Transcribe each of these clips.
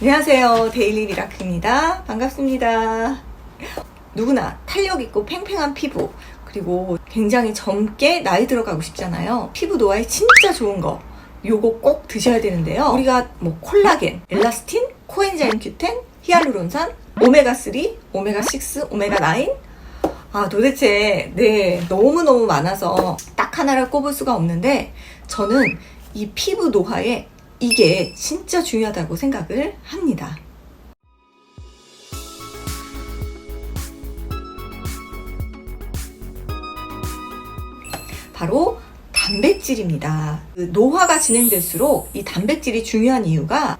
안녕하세요. 데일리 미라클입니다. 반갑습니다. 누구나 탄력 있고 팽팽한 피부, 그리고 굉장히 젊게 나이 들어가고 싶잖아요. 피부 노화에 진짜 좋은 거 요거 꼭 드셔야 되는데요. 우리가 콜라겐, 엘라스틴, 코엔자임 Q10, 히알루론산, 오메가3, 오메가6, 오메가9, 도대체 너무너무 많아서 딱 하나를 꼽을 수가 없는데, 저는 이 피부 노화에 이게 진짜 중요하다고 생각을 합니다. 바로 단백질입니다. 노화가 진행될수록 이 단백질이 중요한 이유가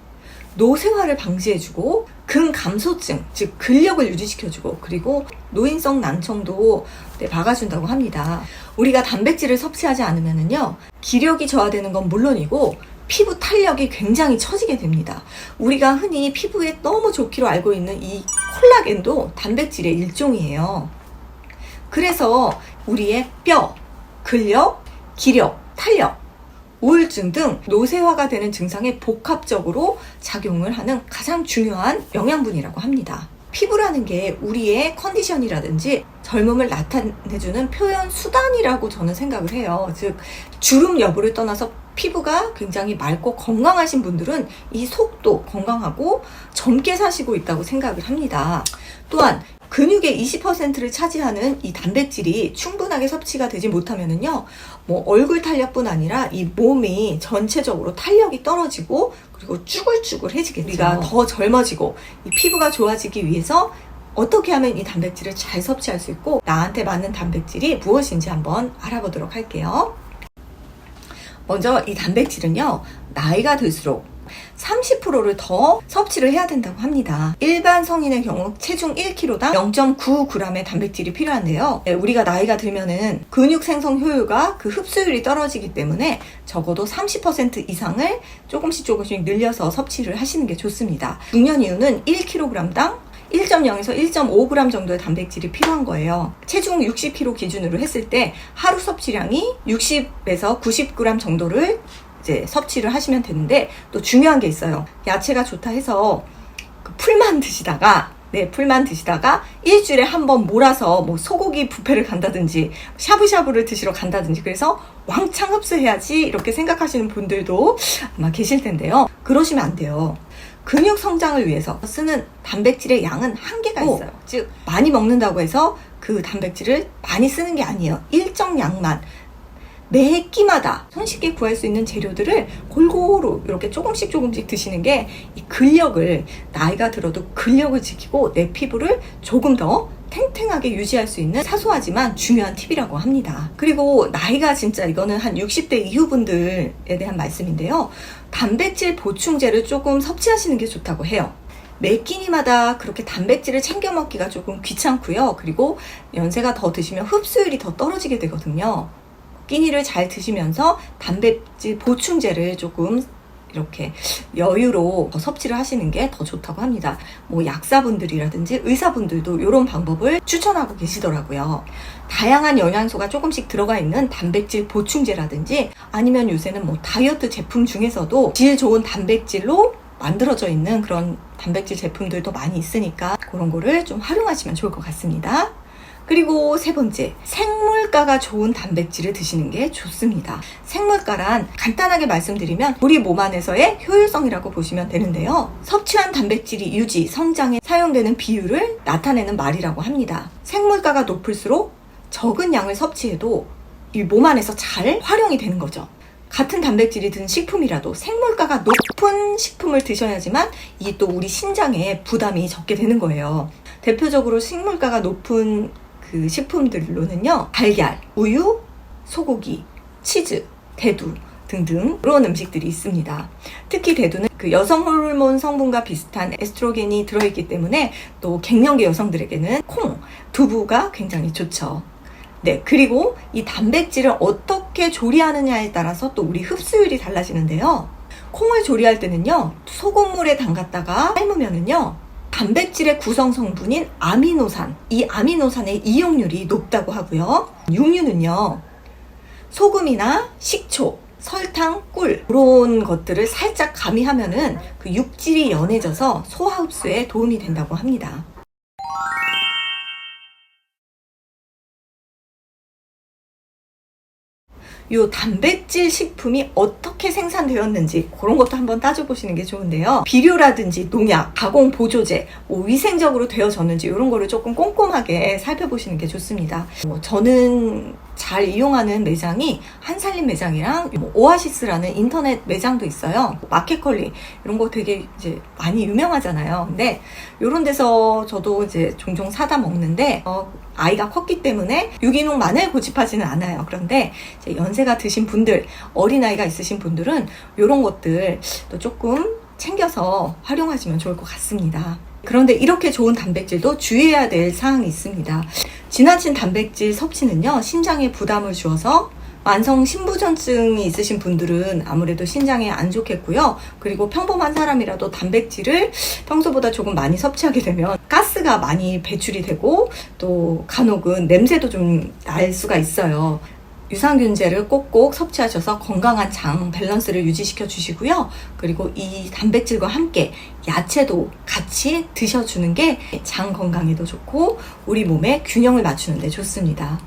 노쇠화를 방지해주고 근감소증, 즉 근력을 유지시켜주고, 그리고 노인성 난청도 막아준다고 합니다. 우리가 단백질을 섭취하지 않으면요, 기력이 저하되는 건 물론이고 피부 탄력이 굉장히 처지게 됩니다. 우리가 흔히 피부에 너무 좋기로 알고 있는 이 콜라겐도 단백질의 일종이에요. 그래서 우리의 뼈, 근력, 기력, 탄력, 우울증 등 노쇠화가 되는 증상에 복합적으로 작용을 하는 가장 중요한 영양분이라고 합니다. 피부라는 게 우리의 컨디션이라든지 젊음을 나타내주는 표현 수단이라고 저는 생각을 해요. 즉, 주름 여부를 떠나서 피부가 굉장히 맑고 건강하신 분들은 이 속도 건강하고 젊게 사시고 있다고 생각을 합니다. 또한 근육의 20%를 차지하는 이 단백질이 충분하게 섭취가 되지 못하면은요, 얼굴 탄력뿐 아니라 이 몸이 전체적으로 탄력이 떨어지고, 그리고 쭈글쭈글해지겠죠. 우리가 더 젊어지고 이 피부가 좋아지기 위해서 어떻게 하면 이 단백질을 잘 섭취할 수 있고 나한테 맞는 단백질이 무엇인지 한번 알아보도록 할게요. 먼저 이 단백질은요, 나이가 들수록 30%를 더 섭취를 해야 된다고 합니다. 일반 성인의 경우 체중 1kg당 0.9g의 단백질이 필요한데요. 우리가 나이가 들면은 근육 생성 효율과 그 흡수율이 떨어지기 때문에 적어도 30% 이상을 조금씩 늘려서 섭취를 하시는 게 좋습니다. 중요한 이유는 1kg당 1.0에서 1.5g 정도의 단백질이 필요한 거예요. 체중 60kg 기준으로 했을 때 하루 섭취량이 60에서 90g 정도를 이제 섭취를 하시면 되는데, 또 중요한 게 있어요. 야채가 좋다 해서 풀만 드시다가 일주일에 한 번 몰아서 소고기 뷔페를 간다든지 샤브샤브를 드시러 간다든지, 그래서 왕창 흡수해야지 이렇게 생각하시는 분들도 아마 계실 텐데요. 그러시면 안 돼요. 근육 성장을 위해서 쓰는 단백질의 양은 한계가 있어요. 즉, 많이 먹는다고 해서 그 단백질을 많이 쓰는 게 아니에요. 일정 양만 매 끼마다 손쉽게 구할 수 있는 재료들을 골고루 이렇게 조금씩 드시는 게 이 근력을, 나이가 들어도 근력을 지키고 내 피부를 조금 더 탱탱하게 유지할 수 있는 사소하지만 중요한 팁이라고 합니다. 그리고 나이가 진짜, 이거는 한 60대 이후 분들에 대한 말씀인데요. 단백질 보충제를 조금 섭취하시는 게 좋다고 해요. 매 끼니마다 그렇게 단백질을 챙겨 먹기가 조금 귀찮고요. 그리고 연세가 더 드시면 흡수율이 더 떨어지게 되거든요. 끼니를 잘 드시면서 단백질 보충제를 조금 이렇게 여유로 섭취를 하시는 게 더 좋다고 합니다. 약사분들이라든지 의사분들도 이런 방법을 추천하고 계시더라고요. 다양한 영양소가 조금씩 들어가 있는 단백질 보충제라든지, 아니면 요새는 다이어트 제품 중에서도 질 좋은 단백질로 만들어져 있는 그런 단백질 제품들도 많이 있으니까 그런 거를 좀 활용하시면 좋을 것 같습니다. 그리고 세 번째, 생물가가 좋은 단백질을 드시는 게 좋습니다. 생물가란 간단하게 말씀드리면 우리 몸 안에서의 효율성이라고 보시면 되는데요. 섭취한 단백질이 유지, 성장에 사용되는 비율을 나타내는 말이라고 합니다. 생물가가 높을수록 적은 양을 섭취해도 이 몸 안에서 잘 활용이 되는 거죠. 같은 단백질이 든 식품이라도 생물가가 높은 식품을 드셔야지만 이 또 우리 신장에 부담이 적게 되는 거예요. 대표적으로 생물가가 높은 그 식품들로는요, 달걀, 우유, 소고기, 치즈, 대두 등등 그런 음식들이 있습니다. 특히 대두는 그 여성 호르몬 성분과 비슷한 에스트로겐이 들어있기 때문에 또 갱년기 여성들에게는 콩, 두부가 굉장히 좋죠. 그리고 이 단백질을 어떻게 조리하느냐에 따라서 또 우리 흡수율이 달라지는데요. 콩을 조리할 때는요, 소금물에 담갔다가 삶으면은요, 단백질의 구성 성분인 아미노산, 이 아미노산의 이용률이 높다고 하고요. 육류는요, 소금이나 식초, 설탕, 꿀 이런 것들을 살짝 가미하면은 그 육질이 연해져서 소화 흡수에 도움이 된다고 합니다. 요 단백질 식품이 어떻게 생산되었는지 그런 것도 한번 따져보시는 게 좋은데요. 비료라든지 농약, 가공 보조제, 위생적으로 되어졌는지 이런 거를 조금 꼼꼼하게 살펴보시는 게 좋습니다. 저는 잘 이용하는 매장이 한살림 매장이랑 오아시스라는 인터넷 매장도 있어요. 마켓컬리 이런 거 되게 이제 많이 유명하잖아요. 근데 이런 데서 저도 이제 종종 사다 먹는데 아이가 컸기 때문에 유기농만을 고집하지는 않아요. 그런데 이제 연세가 드신 분들, 어린아이가 있으신 분들은 이런 것들 또 조금 챙겨서 활용하시면 좋을 것 같습니다. 그런데 이렇게 좋은 단백질도 주의해야 될 사항이 있습니다. 지나친 단백질 섭취는요, 신장에 부담을 주어서 만성 신부전증이 있으신 분들은 아무래도 신장에 안 좋겠고요. 그리고 평범한 사람이라도 단백질을 평소보다 조금 많이 섭취하게 되면 가스가 많이 배출이 되고 또 간혹은 냄새도 좀 날 수가 있어요. 유산균제를 꼭꼭 섭취하셔서 건강한 장 밸런스를 유지시켜 주시고요. 그리고 이 단백질과 함께 야채도 같이 드셔주는 게 장 건강에도 좋고 우리 몸의 균형을 맞추는 데 좋습니다.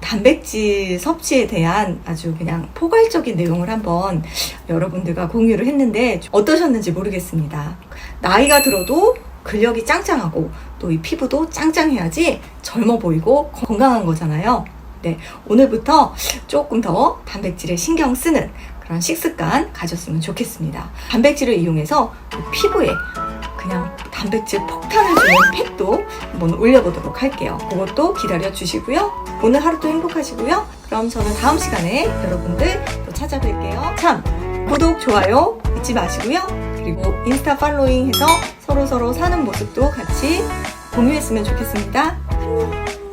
단백질 섭취에 대한 아주 그냥 포괄적인 내용을 한번 여러분들과 공유를 했는데 어떠셨는지 모르겠습니다. 나이가 들어도 근력이 짱짱하고 또 이 피부도 짱짱해야지 젊어 보이고 건강한 거잖아요. 네, 오늘부터 조금 더 단백질에 신경 쓰는 그런 식습관 가졌으면 좋겠습니다. 단백질을 이용해서 피부에 그냥 단백질 폭탄을 주는 팩도 한번 올려보도록 할게요. 그것도 기다려 주시고요. 오늘 하루도 행복하시고요. 그럼 저는 다음 시간에 여러분들 또 찾아뵐게요. 참, 구독, 좋아요 잊지 마시고요. 그리고 인스타 팔로잉 해서 서로 사는 모습도 같이 공유했으면 좋겠습니다. 안녕.